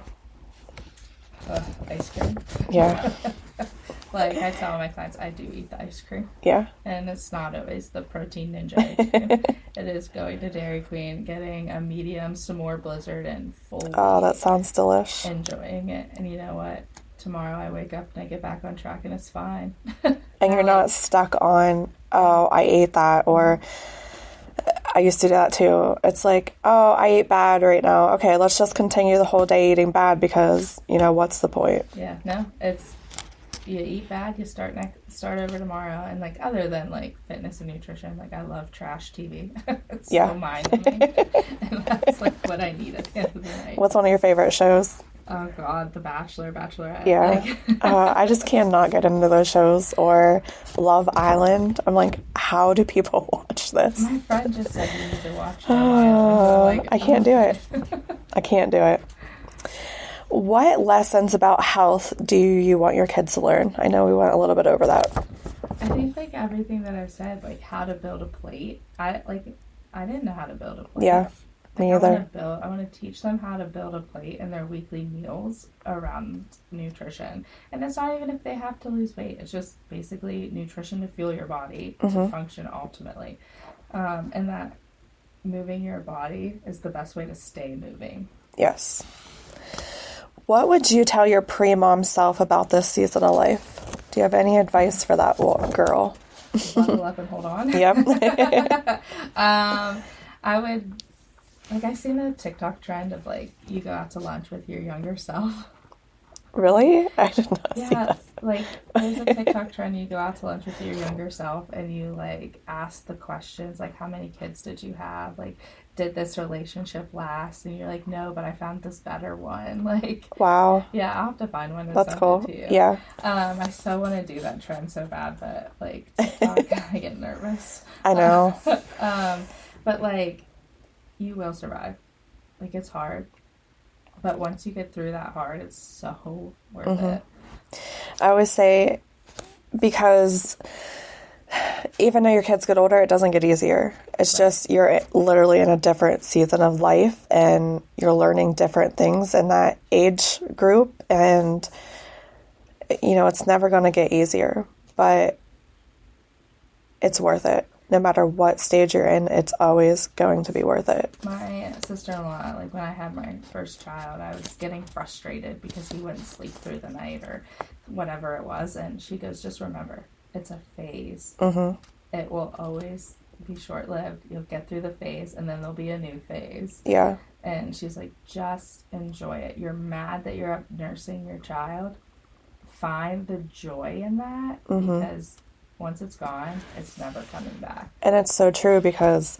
Ice cream. Yeah. Like, I tell my clients, I do eat the ice cream. Yeah. And it's not always the Protein Ninja ice cream. It is going to Dairy Queen, getting a medium s'more blizzard, and fully... Oh, that sounds delish. Enjoying it. And you know what? Tomorrow I wake up and I get back on track and it's fine. And you're not stuck on, oh, I ate that, or... I used to do that too. It's like, oh, I ate bad right now. Okay, let's just continue the whole day eating bad, because, what's the point? Yeah, no, it's... you eat bad, you start over tomorrow. And like, other than like fitness and nutrition, like I love trash TV. It's so mind-numbing. And that's like what I need at the end of the night. What's one of your favorite shows? Oh God, The Bachelor, Bachelorette. Yeah. I just cannot get into those shows. Or Love Island. I'm like, how do people watch this? My friend just said you need to watch Love Island. Like, I can't do it. I can't do it. What lessons about health do you want your kids to learn? I know we went a little bit over that. I think like everything that I've said, like how to build a plate. I didn't know how to build a plate. Yeah, me either. I want to teach them how to build a plate in their weekly meals around nutrition. And it's not even if they have to lose weight. It's just basically nutrition to fuel your body to function ultimately. And that moving your body is the best way to stay moving. Yes. What would you tell your pre-mom self about this season of life? Do you have any advice for that girl? Buckle up and hold on. Yep. I would, like, I seen a TikTok trend of, like, you go out to lunch with your younger self. Really? I did not see that. Like, there's a TikTok trend, you go out to lunch with your younger self, and you, like, ask the questions, like, how many kids did you have? Like, did this relationship last? And you're like, no, but I found this better one. Like, wow. Yeah, I'll have to find one and That's send cool. it to you. Yeah. I so want to do that trend so bad, but, like, TikTok, I get nervous. I know. But, like, you will survive. Like, it's hard. But once you get through that hard, it's so worth it. I always say, because even though your kids get older, it doesn't get easier. It's just you're literally in a different season of life, and you're learning different things in that age group. And, you know, it's never going to get easier, but it's worth it. No matter what stage you're in, it's always going to be worth it. My sister-in-law, like when I had my first child, I was getting frustrated because he wouldn't sleep through the night or whatever it was. And she goes, just remember, it's a phase. It will always be short-lived. You'll get through the phase and then there'll be a new phase. Yeah. And she's like, just enjoy it. You're mad that you're up nursing your child. Find the joy in that because once it's gone, it's never coming back. And it's so true, because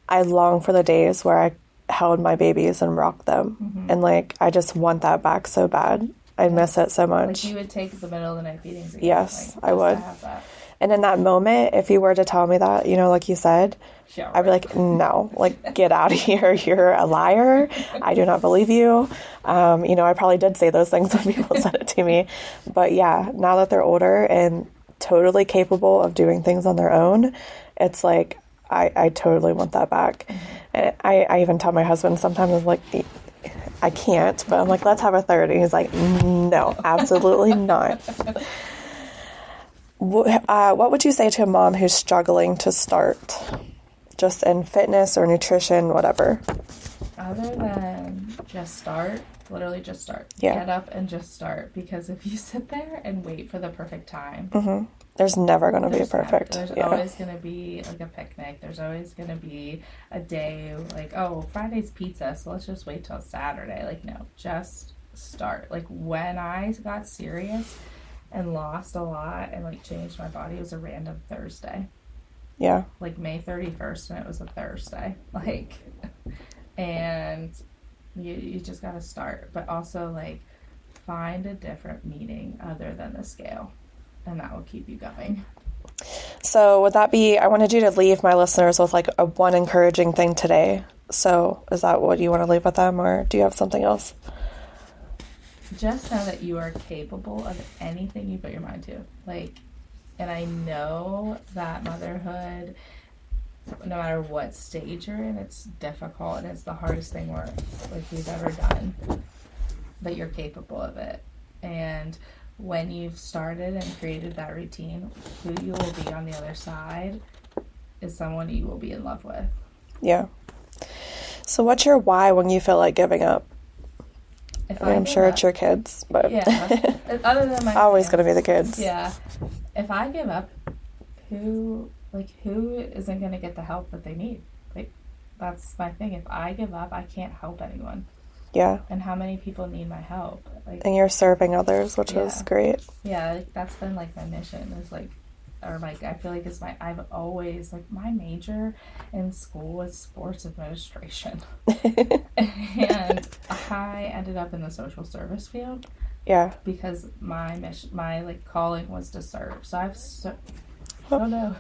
I long for the days where I held my babies and rocked them. And, like, I just want that back so bad. I miss it so much. Like, you would take the middle of the night feedings again. Yes, like, I would. To have that. And in that moment, if you were to tell me that, you know, like you said, I'd be like, no, like, get out of here. You're a liar. I do not believe you. You know, I probably did say those things when people said it to me. But, yeah, now that they're older and totally capable of doing things on their own, it's like I totally want that back. And I even tell my husband sometimes, I'm like, I can't, but I'm like, let's have a third, and he's like, no, absolutely not. What would you say to a mom who's struggling to start, just in fitness or nutrition, whatever? Other than just start, literally just start. Yeah. Get up and just start, because if you sit there and wait for the perfect time, there's never going to be perfect. There's always going to be like a picnic. There's always going to be a day like, oh, Friday's pizza, so let's just wait till Saturday. Like, no, just start. Like, when I got serious and lost a lot and like changed my body, it was a random Thursday. Yeah. Like May 31st, and it was a Thursday. Like, and you just got to start, but also like find a different meaning other than the scale, and that will keep you going. So would that be, I wanted you to leave my listeners with like a one encouraging thing today. So is that what you want to leave with them, or do you have something else? Just know that you are capable of anything you put your mind to. Like, and I know that motherhood, no matter what stage you're in, it's difficult and it's the hardest thing we've ever done. But you're capable of it. And when you've started and created that routine, who you will be on the other side is someone you will be in love with. Yeah. So what's your why when you feel like giving up? I'm sure it's your kids, but yeah, other than my always going to be the kids. Yeah. If I give up, who isn't going to get the help that they need? Like, that's my thing. If I give up, I can't help anyone. Yeah. And how many people need my help. Like, and you're serving others, which is great. Yeah, like, that's been, like, my mission is, like, or, like, I feel like it's I've always, like, my major in school was sports administration. And I ended up in the social service field. Yeah. Because my mission, my, like, calling was to serve. So oh no.